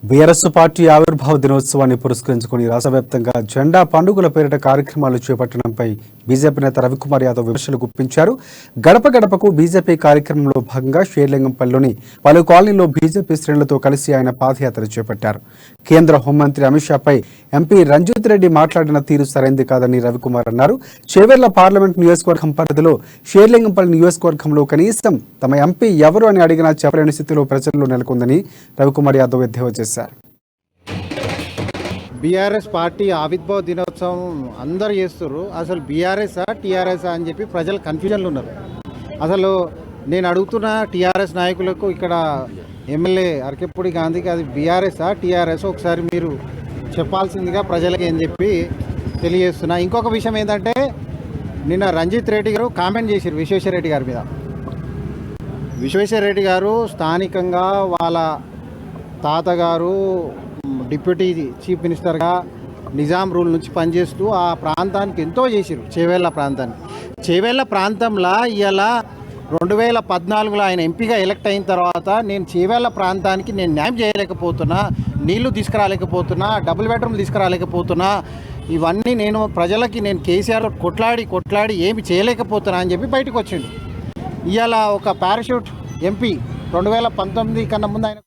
BRS party ఆవిర్భావ దినోత్సవాన్ని పురస్కరించుకుని రాష్ట్ర వ్యాప్తంగా జెండా పండుగల పేరిట కార్యక్రమాలు చేపట్టడంపై బీజేపీ నేత రవికుమార్ యాదవ్ విమర్శలు గుప్పించారు. గడప గడపకు బీజేపీ కార్యక్రమంలో భాగంగా షేర్లింగంపల్లిలోని పలు కాలనీల్లో బీజేపీ శ్రేణులతో కలిసి ఆయన పాదయాత్ర చేపట్టారు. కేంద్ర హోంమంత్రి అమిత్ షాపై ఎంపీ రంజిత్ రెడ్డి మాట్లాడిన తీరు సరైంది కాదని రవికుమార్ అన్నారు. చేవెళ్ల పార్లమెంట్ నియోజకవర్గం పరిధిలో షేర్లింగంపల్లి నియోజకవర్గంలో కనీసం తమ ఎంపీ ఎవరు అని అడిగినా చెప్పలేని స్థితిలో ప్రజల్లో నెలకొందని రవికుమార్ యాదవ్ ఎద్దేవా చేశారు. బీఆర్ఎస్ పార్టీ ఆవిర్భావ దినోత్సవం అందరు చేస్తారు. అసలు బీఆర్ఎస్ఆ టీఆర్ఎస్ఆ అని చెప్పి ప్రజలు కన్ఫ్యూజన్లు ఉన్నారు. అసలు నేను అడుగుతున్న టీఆర్ఎస్ నాయకులకు, ఇక్కడ ఎమ్మెల్యే అరకెప్పూడి గాంధీకి అది బీఆర్ఎస్ఆ టీఆర్ఎస్ ఒకసారి మీరు చెప్పాల్సిందిగా ప్రజలకి అని చెప్పి తెలియజేస్తున్నా. ఇంకొక విషయం ఏంటంటే, నిన్న రంజిత్ రెడ్డి గారు కామెంట్ చేశారు విశ్వేశ్వరరెడ్డి గారి మీద. విశ్వేశ్వరరెడ్డి గారు స్థానికంగా వాళ్ళ తాతగారు డిప్యూటీ చీఫ్ మినిస్టర్గా నిజాం రూల్ నుంచి పనిచేస్తూ ఆ ప్రాంతానికి ఎంతో చేశారు. చేవెళ్ళ ప్రాంతంలో ఇవాళ 2014లో ఆయన ఎంపీగా ఎలక్ట్ అయిన తర్వాత నేను చేవెళ్ళ ప్రాంతానికి నేను న్యాయం చేయలేకపోతున్నా, నీళ్లు తీసుకురాలేకపోతున్నా, డబుల్ బెడ్రూమ్ తీసుకురాలేకపోతున్నా, ఇవన్నీ నేను ప్రజలకి నేను కేసీఆర్ కొట్లాడి ఏమి చేయలేకపోతున్నా అని చెప్పి బయటకు వచ్చిండు. ఇవాళ ఒక పారాషూట్ ఎంపీ 2019 కన్నా ముందు ఆయన